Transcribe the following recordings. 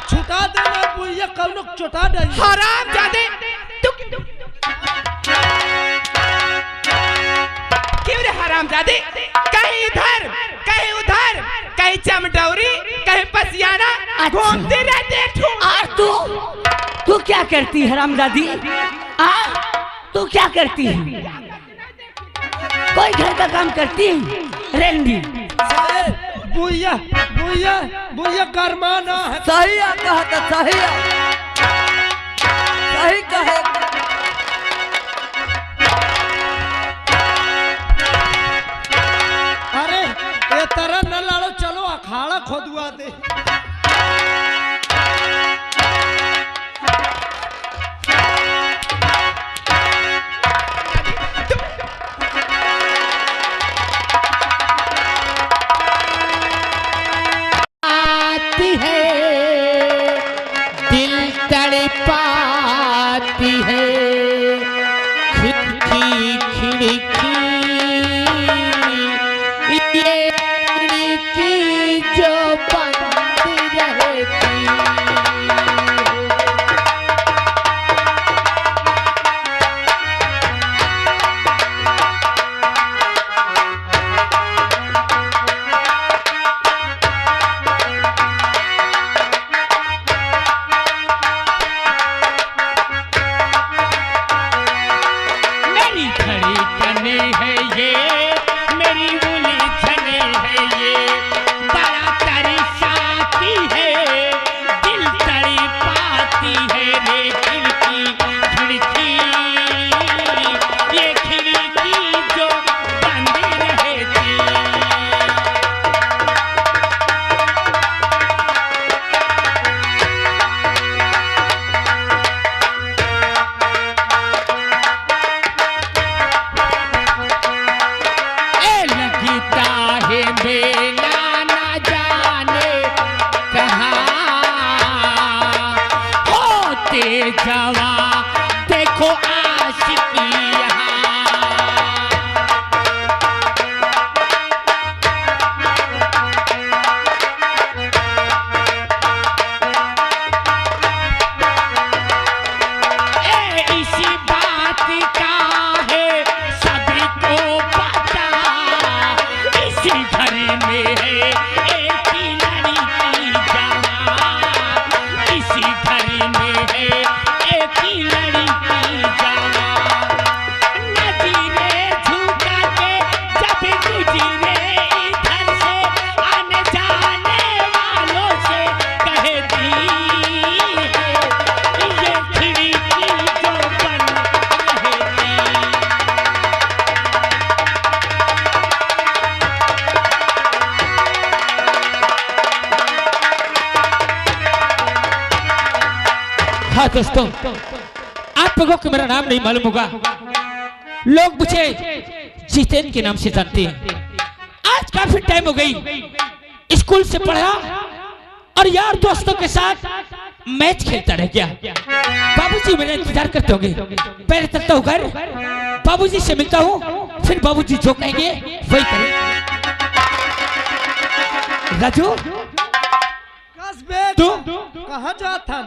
छुटा देना बुइया कौनो चोटा दे हराम जादे तू क्यों रे हराम जादे कहीं इधर कहीं उधर कहीं चमटौरी कहीं पसियाना घूमते रहते तू क्या करती है हरामजादी? तू क्या करती है? कोई घर का काम करती है? रेंडी बुइया बुइया बुइया गरमाना है। सही कहा था, सही कहे। अरे ये तरह न लड़ो, चलो अखाड़ा खोदवा दे। आती है दिल तड़पाती है खिड़की खिड़की ये खिड़की जो बंद रहती जवा देखो आशिकी इसी बात का है सभी को पता इसी घर में है एक ही लड़की जवान इसी घर में है एक ही लड़की जवान नजरे झुका के जब गुजरे इधर से आने जाने वालों से कहती है ये खिड़की जो बंद रहती हाँ दोस्तों, आप लोगों को मेरा नाम नहीं मालूम होगा, लोग मुझे जितेन के नाम से जानते हैं। आज काफी टाइम हो गई, स्कूल से पढ़ा और यार दोस्तों के साथ मैच खेलता रह गया। बाबूजी मेरा इंतजार करते होंगे, पहले चलता हूँ घर, बाबूजी से मिलता हूँ, फिर बाबूजी जो कहेंगे वही करें। राजू तू कहाँ जाता?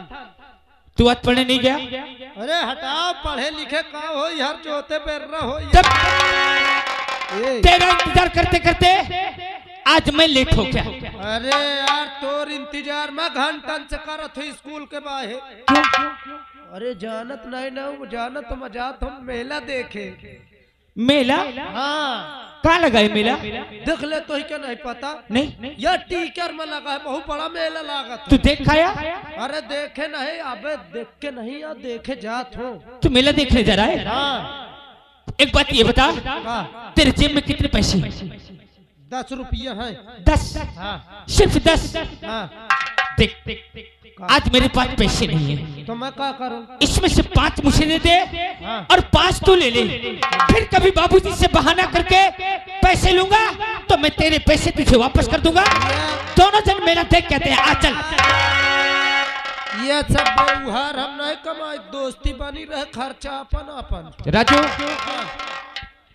तू आज पढ़ने नहीं गया? अरे हटाओ, पढ़े लिखे का हो हर जोते पैर हो। तेरा इंतजार करते करते आज मैं लेट हो गया। अरे यार तोर इंतजार में घंटन से करत हुई स्कूल के बाहर। अरे जानत नहीं ना, जानत मजात हम मेला देखे। मेला? हाँ। कहाँ लगा है मेला? देख ले तो ही क्या नहीं पता? नहीं यह टीकर में लगा है, बहुत बड़ा मेला लगा। तू देख आया? अरे देखे नहीं, अबे देख के नहीं या देखे जात हो। तू मेला देखने जा रहा है? हाँ। एक बात ये बता, तेरे जेब में कितने पैसे? 10 रुपया है। 10? हाँ। सिर्फ 10? हाँ। देख आज मेरे पास पैसे नहीं है, तो मैं क्या करूं? इसमें से 5 मुझे दे दे। हाँ। और 5 तू ले ले। फिर कभी बाबूजी से बहाना करके पैसे लूंगा तो मैं तेरे पैसे तुझे वापस कर दूंगा। दोनों जन मेरा देख कहते हैं आ चल। ये सब व्यवहार हम नहीं कमाए, दोस्ती बनी रहे, खर्चा अपन अपन। राजू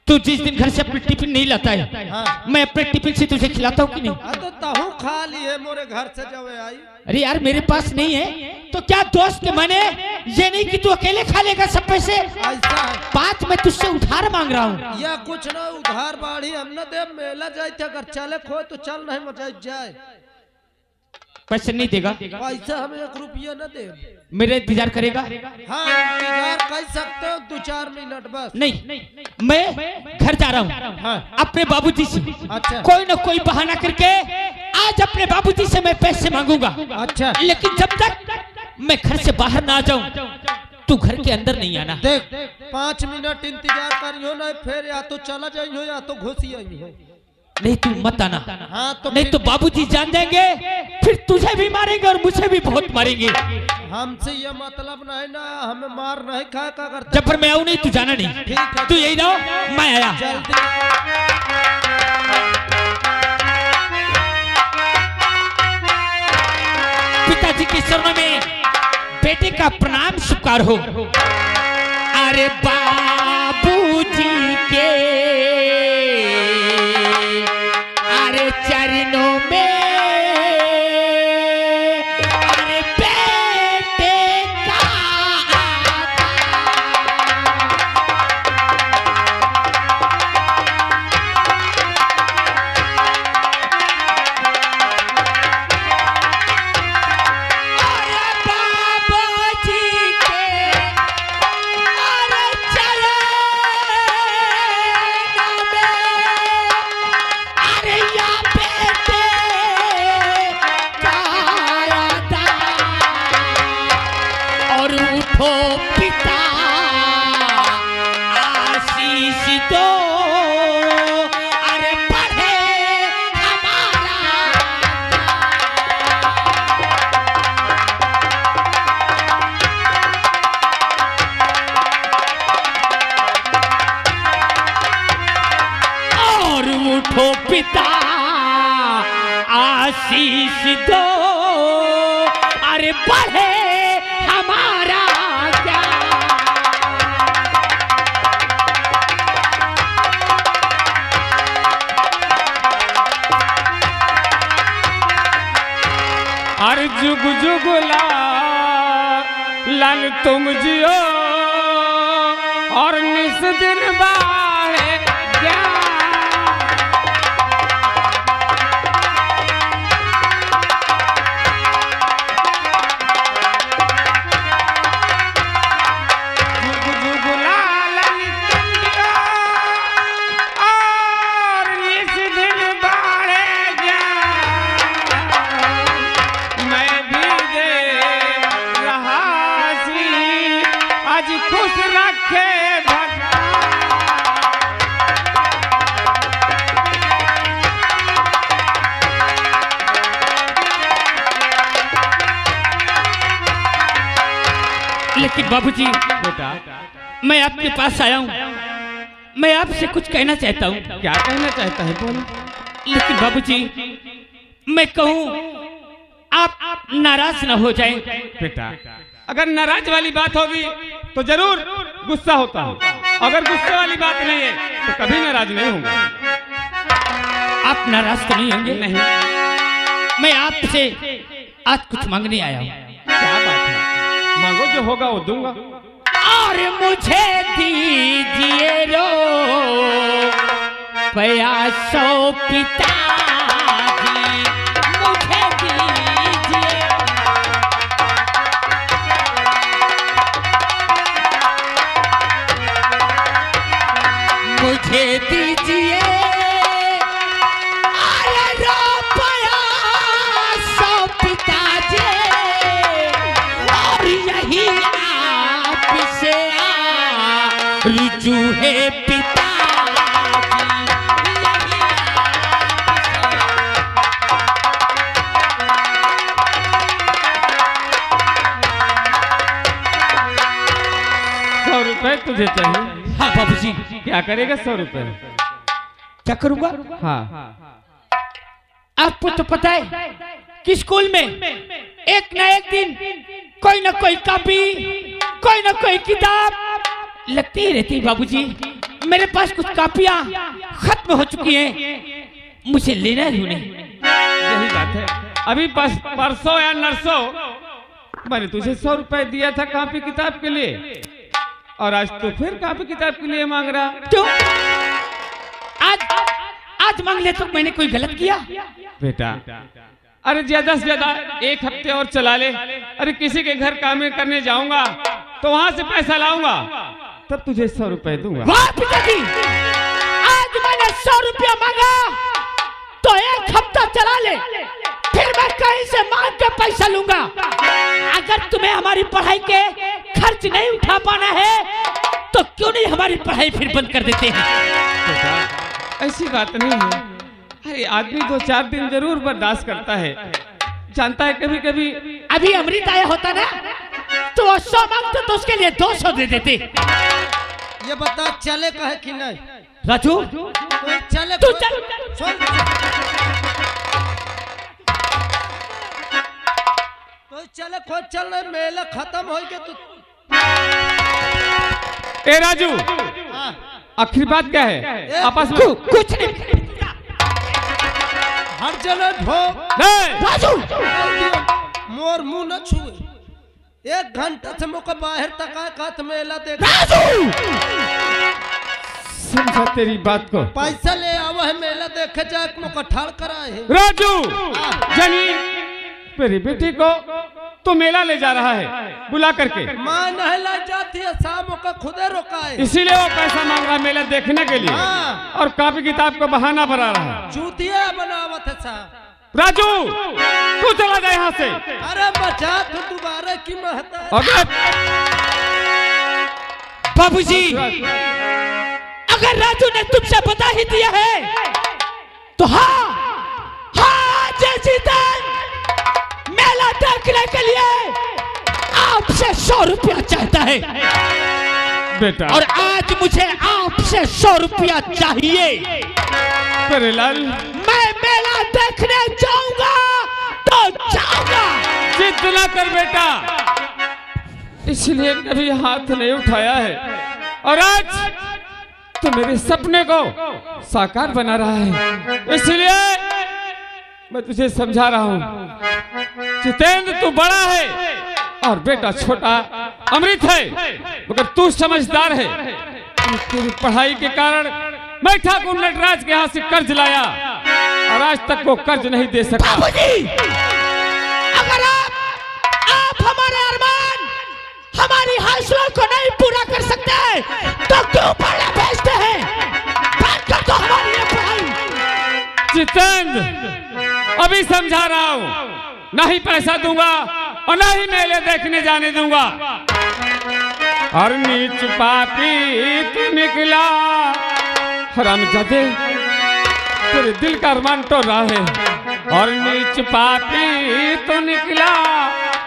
तू जिस दिन घर से अपनी टिफिन नहीं लाता है, हाँ। मैं अपने टिफिन से तुझे खिलाता हूँ कि नहीं? हाँ तो तहु खा लिए मोरे घर से जब आई। अरे यार मेरे पास नहीं है तो क्या दोस्त के माने ये नहीं कि तू अकेले खा लेगा सब पैसे। ऐसा है। बात मैं तुझसे उधार मांग रहा हूँ। या कुछ ना उधार बाढ़ी हम न दे, मेला जाए थे, अगर चले खो तो चल, नहीं मजा जाए। पैसे नहीं देगा? पैसा हम 1 रुपया न दे। मेरा इंतजार करेगा? हाँ इंतजार कर सकते हो 2-4 मिनट बस। नहीं, मैं घर जा रहा हूँ। हाँ। अपने बाबूजी से अच्छा। कोई ना कोई बहाना करके आज अपने बाबूजी से मैं पैसे मांगूंगा। अच्छा। लेकिन जब तक मैं घर से बाहर ना आ जाऊं तू घर के अंदर नहीं आना। देख 5 मिनट इंतजार करियो ना, फिर या तो चला जाइयो या तो घुसी आइयो। नहीं तू मत आना। हाँ तो नहीं तो बाबूजी जान जाएंगे, फिर तुझे भी मारेंगे और मुझे भी बहुत मारेंगे। हमसे ये मतलब नहीं ना, हमें मार नहीं खा का करते। जब फिर मैं आऊं नहीं तू जाना नहीं। ठीक है। तू यही रहो, मैं आया। जल्दी। पिताजी के चरणों में बेटे का प्रणाम स्वीकार हो। अरे बाबूजी के अरे चरणों में अरे बेटे का पिता आशीष दो अरे पढ़े हमारा। और उठो पिता आशीष दो अरे पढ़े हमारा। हर जुग जुगला लन तुम जियो और निस दिन बाहे जुग जुगला लन तुम जियो और निस दिन बाहे आज खुश रखे लेकिन बाबूजी बेटा, मैं आपके पास आया हूँ, मैं आपसे कुछ कहना चाहता हूँ। क्या कहना चाहता है बोलो। लेकिन बाबूजी मैं कहूँ आप नाराज न हो जाएं। बेटा अगर नाराज वाली बात होगी तो जरूर गुस्सा होता हूँ, अगर गुस्से वाली बात नहीं है तो कभी नाराज नहीं होगा। आप नाराज तो नहीं होंगे? नहीं। मैं आपसे आज कुछ मांगने आया हूँ। क्या बात है, मांगो, जो होगा वो दूंगा। और मुझे दीजिए रो प्यासो पिताजी, मुझे दीजिए। मुझे दीजिए अरे रो प्यासो पिताजी, और यही आपसे रुजू है पिताजी। ₹100 तुझे चाहिए? हाँ बाबूजी। क्या करेगा 100 रुपए? क्या करूंगा? हाँ आपको तो पता है कि स्कूल में एक न एक दिन कोई न कोई कॉपी, कोई न कोई किताब लगती ही रहती है बाबूजी। मेरे पास कुछ कापियां खत्म हो चुकी हैं, मुझे लेना है उन्हें। यही बात है, अभी परसों या नरसों मैंने तुझे 100 रुपए दिया था कॉपी किताब के लिए, और आज तो फिर कॉपी किताब के लिए मांग रहा। क्यों? आज मांग ले तो मैंने कोई गलत किया? बेटा अरे ज्यादा से ज्यादा 1 हफ्ते और चला ले। अरे किसी के घर काम करने जाऊंगा तो वहां से पैसा लाऊंगा, तब तुझे 100 रुपए दूंगा। वाह पिताजी, आज मैंने 100 रुपया मांगा तो 1 हफ्ता चला ले, फिर मैं कहीं से मांग के पैसा लूंगा। अगर तुम्हें हमारी पढ़ाई के खर्च नहीं उठा पाना है तो क्यों नहीं हमारी पढ़ाई फिर बंद कर देते हैं? बेटा ऐसी बात नहीं है। अरे आदमी 2-4 दिन जरूर बर्दाश्त करता है, जानता है कभी कभी। अभी अमृत आया होता ना तो 100 मांगते तो उसके लिए 200 दे देते। ये बता चले का है कि नहीं? राजू तो चले तू चल। सुन, तो चले खोज चल रहे, मेला खत्म हो गया तो। ए राजू, हाँ, आखिर बात क्या है आपस में? कुछ नहीं हर जगह ढोक नहीं। राजू, मोर मुंह न छुए। 1 घंटा से मुझको बाहर तक मेला देख। राजू समझा तेरी बात को। पैसा ले आवा है मेला देखे जाए, मुझको ठाड़ कराए है। राजू जनी मेरी बेटी को तो मेला ले जा रहा है बुला करके। माँ नहीं ला जाती है, शाम का खुदे रोका है। इसीलिए वो पैसा मांग रहा है मेला देखने के लिए, हाँ। और कॉपी किताब को बहाना बना रहा है। चूतिया बनावत है साहब। राजू तू चला जा यहाँ से। अरे बचा तो दोबारा की महता है। अगर बाबूजी, अगर राजू ने तुमसे बता ही दिया है तो हाँ जीतन मेला देखने के लिए आपसे 100 रुपया चाहता है बेटा, और आज मुझे आपसे 100 रुपया चाहिए। मेरे लाल मैं मेला देखने जाऊंगा तो जाऊंगा। जितना कर बेटा, इसलिए कभी हाथ नहीं उठाया है, और आज तो मेरे सपने को साकार बना रहा है। इसलिए मैं तुझे समझा रहा हूँ, जितेंद्र तू बड़ा है और बेटा छोटा अमृत है, मगर तू समझदार है। तेरी पढ़ाई के कारण मैं ठाकुर नटराज के यहाँ से कर्ज लाया और आज तक वो कर्ज नहीं दे सका। बाबूजी, अगर आप हमारे अरमान, हमारी हासिलों को नहीं पूरा कर सकते तो क्यों पढ़ने भेजते हैं? बंद कर दो हमारी ये पढ़ाई। जितेंद्र अभी समझा रहा हूँ, नहीं पैसा दूंगा और ना ही मेले देखने जाने दूंगा। और नीच पापी तू निकला, हरामजादे तेरे दिल का अरमान तो रहा है। और नीच पापी तू निकला,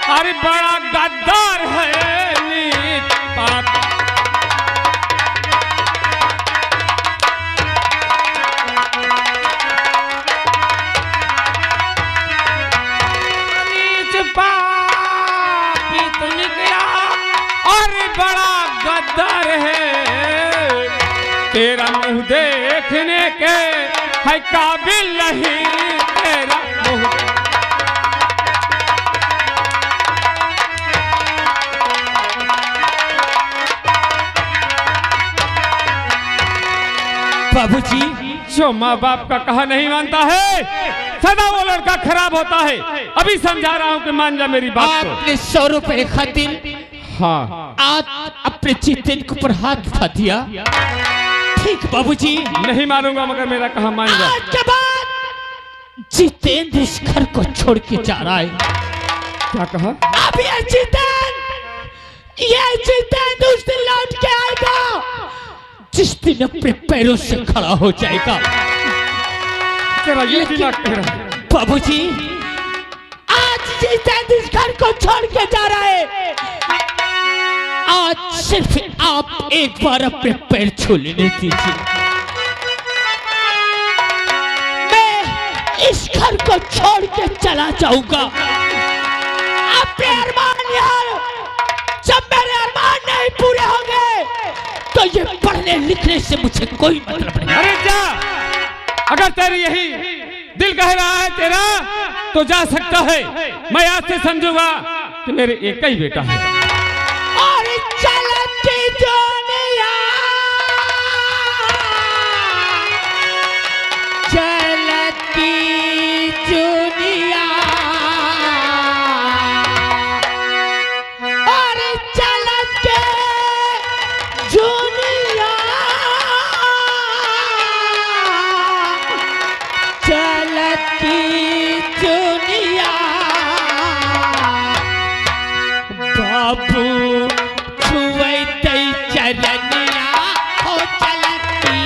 अरे बड़ा गद्दार है नीच पापी। पापी तू निकला और बड़ा गद्दार है, तेरा मुंह देखने के है काबिल नहीं तेरा मुंह। बाबूजी, जो माँ बाप का कहा नहीं मानता है सदा वो लड़का खराब होता है। अभी समझा रहा हूँ कि मान जा मेरी बात को। आपने 100 रुपए खातिर हाँ आज अपने जितेंद्र के ऊपर हाथ उठा दिया। ठीक बाबूजी, नहीं मानूंगा, मगर मेरा कहा मान जा। आज के बाद जितेंद्र इस घर को छोड़ के जा रहा है। क्या कहा? अब ये जितेंद्र उस दिन लौट के आएगा जिस दिन अपने पैरों से खड़ा हो जाएगा। तेरा ये दिमाग कह रहा है। बाबूजी, आज जितेंद्र इस घर को छोड़ के जा रहा है। आज सिर्फ आप एक बार अपने पैर छू लेने दीजिए। मैं इस घर को छोड़ के चला जाऊंगा। अपने अरमान यार, जब मेरे अरमान नहीं पूरे होंगे तो ये पढ़ने लिखने से मुझे कोई मतलब नहीं। अरे जा, अगर तेरी यही दिल कह रहा है तेरा तो जा सकता है। मैं आज से समझूंगा कि मेरे एक ही बेटा है। और चलती दुनिया, चलती दुनिया, और चलते दुनिया, चलती दुनिया, बाबू छुवैते चरनिया हो चलती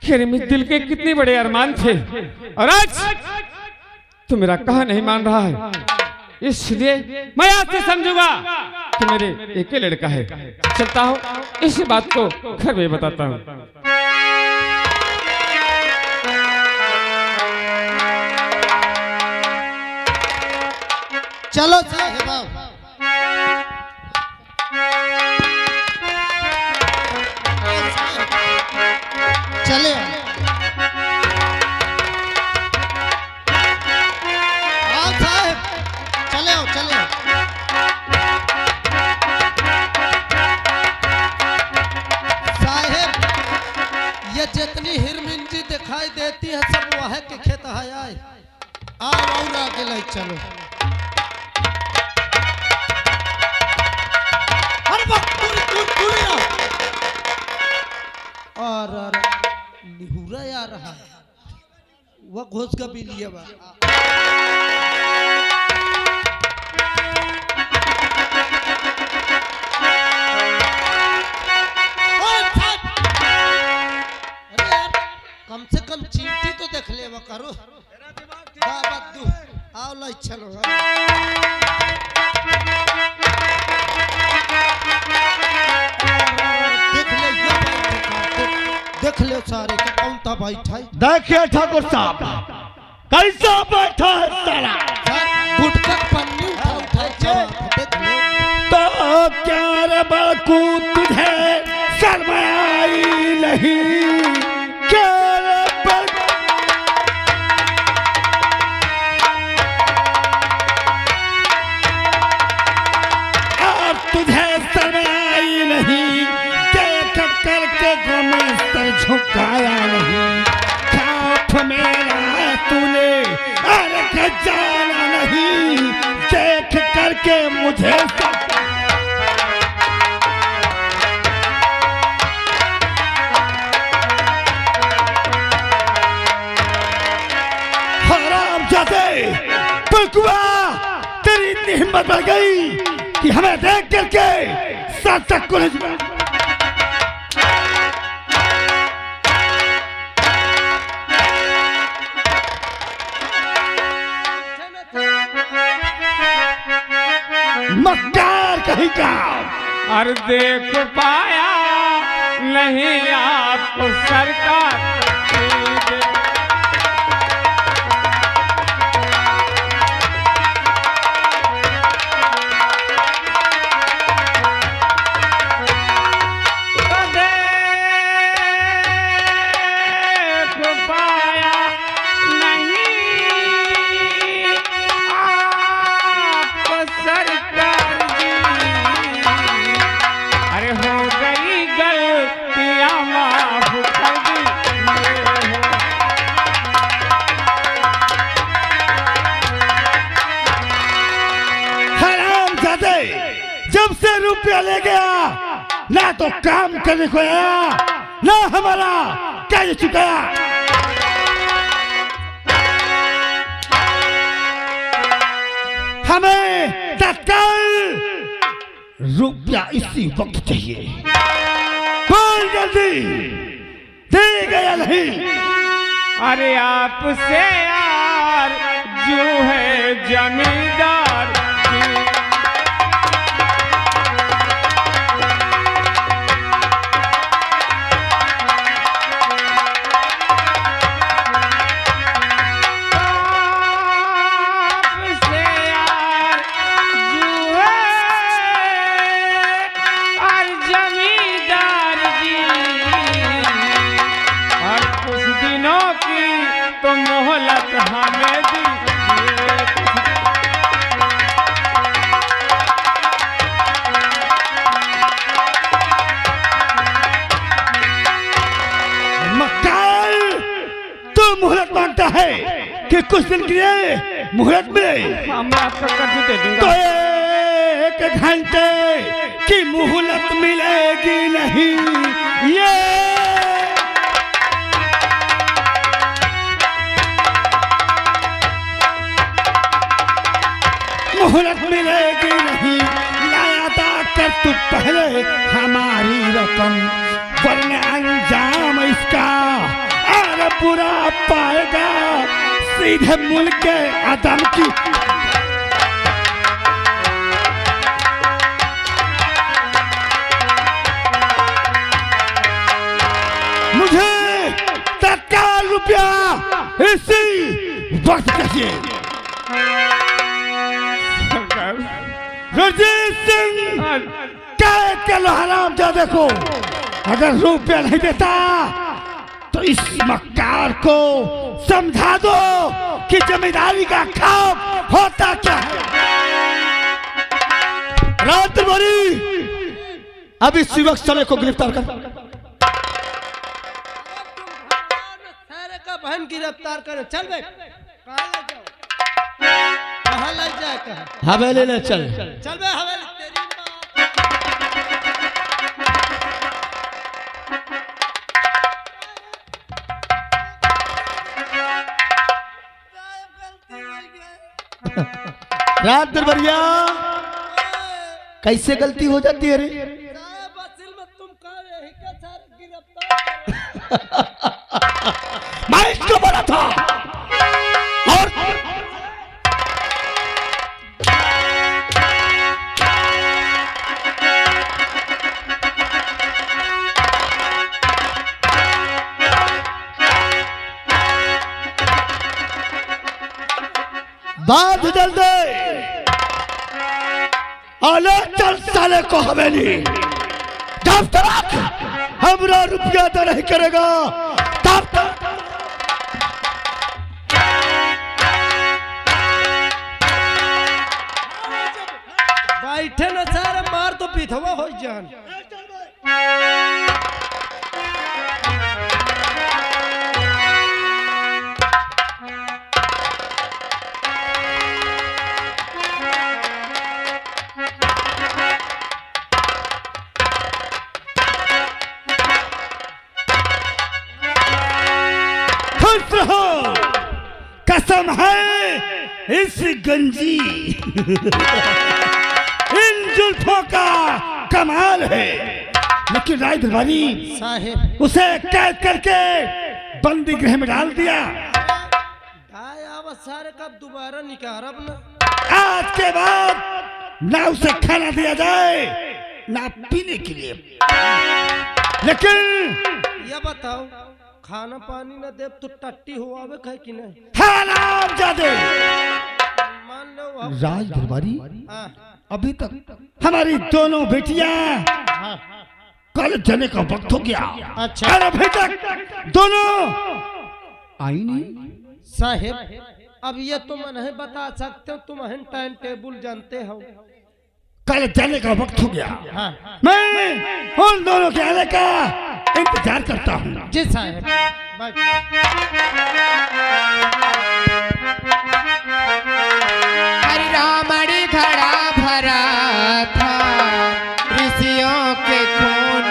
खेरे में दिल के कितने बड़े अरमान थे और आज तू मेरा कहा नहीं मान रहा है। इसलिए मैं आज से समझूंगा कि मेरे एक ही लड़का है। चलता हूँ, इस बात को घर में बताता हूँ। चलो साहिबा, चले आओ साहब, चले आओ चले आओ। साहब, ये जितनी हिरमिंजी दिखाई देती है सब वह के खेत है। आए आओ और आगे ले चलो। और निहुरा आ रहा है, वह घोष का भी लिया बा। अरे यार, कम से कम चींटी तो देख ले वो करो। आओ ला चलो। देख ले सारे के कौन था बैठा है। देखिए ठाकुर साहब कैसा बैठा है साला। गुटका पन्नी उठा देख ले। तो क्या रे बाकू तुझे शर्म आई नहीं? क्या रे अब तुझे शर्म आई नहीं? देख करके गमे सर झुकाया नहीं। खाप मेरा तूने अरे जाना नहीं। देख करके मुझे हराम जाते बकुआ, तेरी इतनी हिम्मत बढ़ गई कि हमें देख करके साथ तक को मक्कार कहीं का। और देख पाया नहीं आपको सरकार। तो काम करने को आया ना हमारा कार्य चुकाया। हमें तत्काल रुपया इसी वक्त चाहिए। बोल जल्दी, देगा या नहीं? अरे आपसे यार जो है जमींदार की। आपसे यार जो है और जमींदार जी, और कुछ दिनों की तो मोहलत हमें दीजिए। मक्कार, तू मोहलत मांगता है कि कुछ दिन के लिए मोहलत मिले? मैं आपका कर्ज दे तो दूंगा। 1 घंटे की मोहलत मिलेगी नहीं। ये मोहलत मिलेगी नहीं। लाया कर तू पहले हमारी रकम, वरना अंजाम इसका और बुरा पाएगा सीधे मुल्क के आदम की। मुझे तत्काल रुपया इसी वक्त चाहिए। रणजीत सिंह, कैद कर लो हरामजादे को। अगर रुपया नहीं देता तो इस मक्कार को समझा दो कि जमींदारी का खौफ होता क्या है। रात भरी अब इस युवक साले को गिरफ्तार कर। सारे का बहन गिरफ्तार करे। चल बे, कहाँ ले जाओ? कहाँ ले जाए? कहाँ? हवेली ले चल। चल बे हवेली। तेरी माँ। रात दरबरिया, कैसे गलती हो जाती है रे? साहब असल में तुम कहाँ यही के सारे गिरफ्तार करे। मैं इसको बोला था। और बात जल दे। आले चल साले को हवेली। जब तक हमरा रुपया तो नहीं करेगा तब तक बैठे न सारे मार तो पिथवा हो जान। खुश रहो, कसम है इस गंजी इन जुल्फों का कमाल है। लेकिन राय दरबारी साहेब उसे कैद करके बंदी गृह में डाल दिया। आवा सारे कब दोबारा निकारब ना। आज के बाद ना उसे खाना दिया जाए ना पीने के लिए। लेकिन ये बताओ, खाना पानी न दे तो टट्टी हुआवे खाए कि नहीं? हराम जादे। मान लो अब। राज दरबारी, हाँ, अभी तक हमारी दोनों बेटियां कल जाने का वक्त हो गया। अच्छा। और अभी तक दोनों आई नहीं। साहेब अब ये तुम नहीं बता सकते हो, तुम टाइम टेबल जानते हो। कल जाने का वक्त हो गया। हाँ। मैं उन दोनों के आने का इंतजार करता हूँ। जी साहेब। बाय। हरि रामड़ी घड़ा भरा था ऋषियों के खून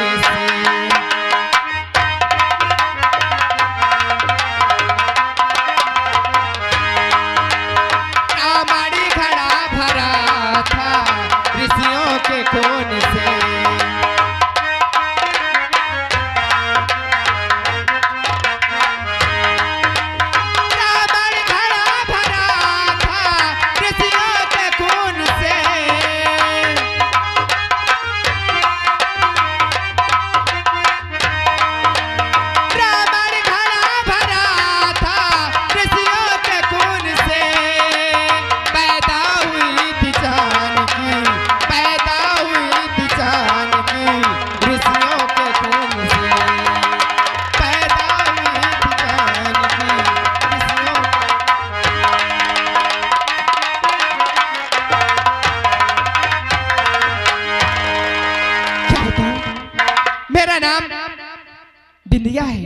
बिंदिया है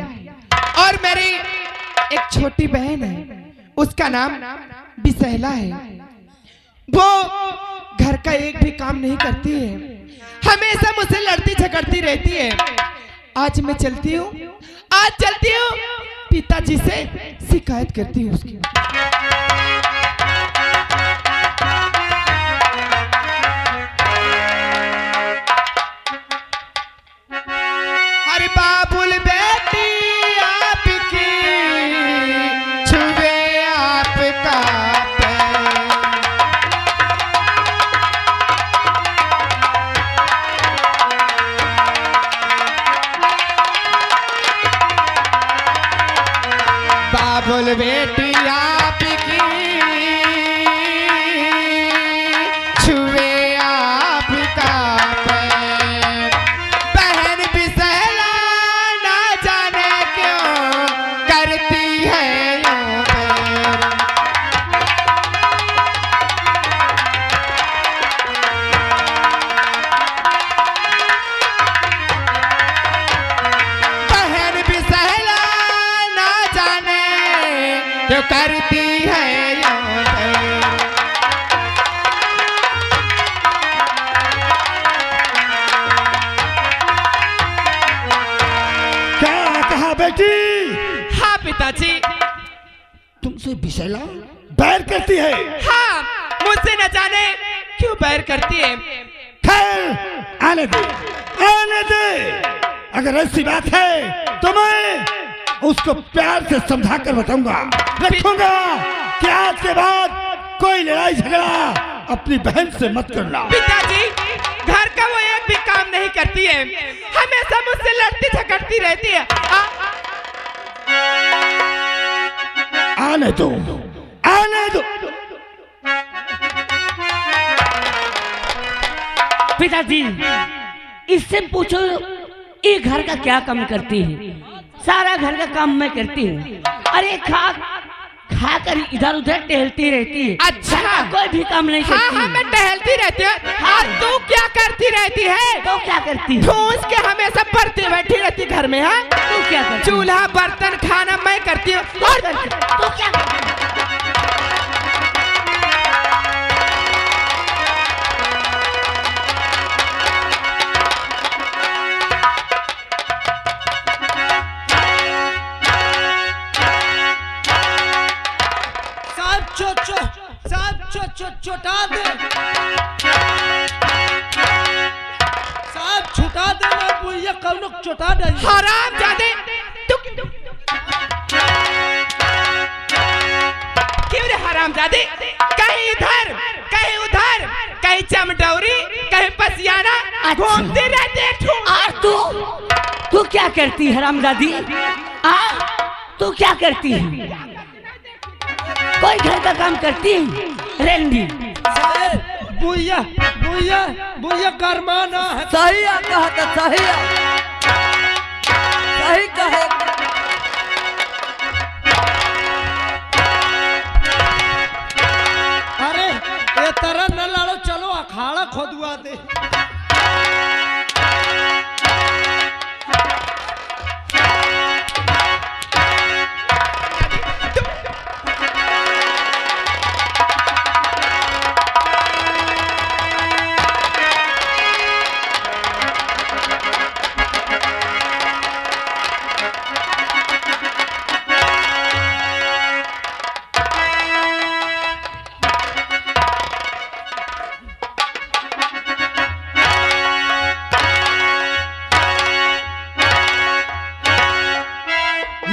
और मेरी एक छोटी बहन है, उसका नाम बिसहला है। वो घर का एक भी काम नहीं करती है, हमेशा मुझसे लड़ती झगड़ती रहती है। आज मैं चलती हूँ, आज चलती हूँ, पिताजी से शिकायत करती हूँ उसकी। अरे बाबुल बेटी आपकी छुए आपका पैर। बाबुल बेटी आपकी छुए आपका पैर। बहन बिसहला ना जाने क्यों करती है यूं पैर। बहन बिसहला ना जाने क्यों करती है यूं पैर। क्या कहा बेटी? हाँ पिताजी। तुमसे बिसहला बैर करती है? हाँ, मुझसे न जाने क्यों बैर करती है। खैर आने दे, आने दे। अगर ऐसी बात है तो मैं उसको प्यार से समझा कर बताऊंगा, रखूंगा कि आज के बाद कोई लड़ाई झगड़ा अपनी बहन से मत करना। पिताजी, घर का वो एक भी काम नहीं करती है, हमेशा मुझसे लड़ती झगड़ती रहती है। आने दो, आने दो। पिताजी, इससे पूछो ये घर का क्या काम करती है? सारा घर का काम मैं करती हूँ। अरे खा कर इधर उधर टहलती रहती है। अच्छा, कोई भी काम नहीं हाँ करती। हाँ, मैं टहलती रहती हूँ। और तू क्या करती रहती है? तो क्या करती है? ठूस के हमेशा पड़ती बैठी रहती घर में। हाँ, तू क्या करती है? चूल्हा बर्तन खाना मैं करती हूँ। और तो क्या करती है? छुटा दे साहब, छुटा दे ना बुइया कौनो छुटा दे। हराम जादे, तू क्यों रे हराम जादे? कहीं इधर कहीं उधर, कहीं चमडौरी कहीं पसियाना घूमते रहते। और तू क्या करती है हरामजादी? तू क्या करती है? कोई घर का काम करती है? रेंडी बुइया बुइया बुइया करमाना है। सही कहता, सही कहे। अरे ये तरह न लड़ो, चलो अखाड़ा खोदवा दे।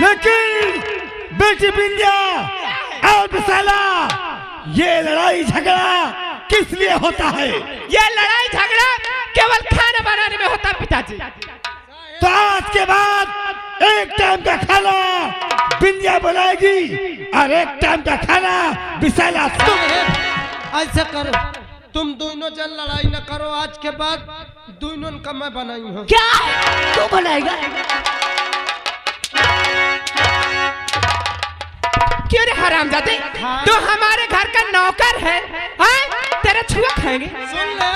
लेकिन बेटी बिंदिया और बिसहला, ये लड़ाई झगड़ा किस लिए होता है? ये लड़ाई झगड़ा केवल खाना बनाने में होता है पिताजी। तो आज के बाद एक टाइम का खाना बिंदिया बनाएगी और एक टाइम का खाना बिसहला। ऐसा करो, तुम दोनों जन लड़ाई न करो। आज के बाद दोनों का मैं बनाई हूँ। क्या तू बनाएगा? क्यों रे हरामजादे, तू हमारे घर का नौकर है? हाँ, तेरा छुआ खाएंगे। सुन ले,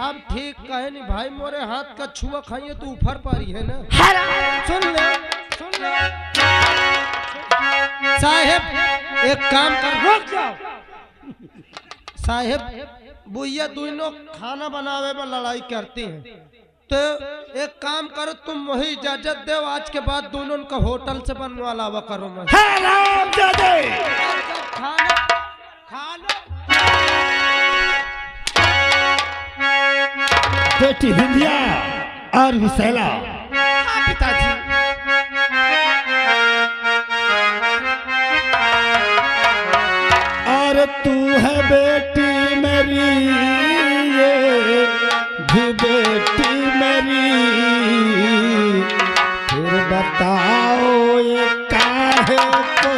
अब ठीक कहे नहीं भाई, मोरे हाथ का छुआ खाइए तो ऊपर पारी है ना। हराम। सुन ले साहेब, एक काम कर, रुक जाओ साहेब। बुइया दोनों खाना बनावे में लड़ाई करती हैं, तो एक काम करो, तुम वही इजाजत दो, आज के बाद दोनों का होटल से बनवा लावा करो। मैं हरामजादे, खाना खाना बेटी विंध्या और विशैला, हाँ पिताजी। और तू है बेटी मेरी, ये भी बेटी मेरी, फिर बताओ ये काहे को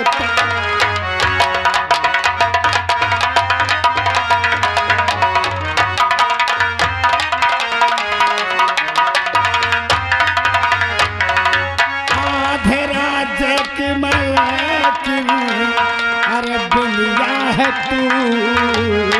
आधे राज्य की मलकिन, अरे दुनिया है तू।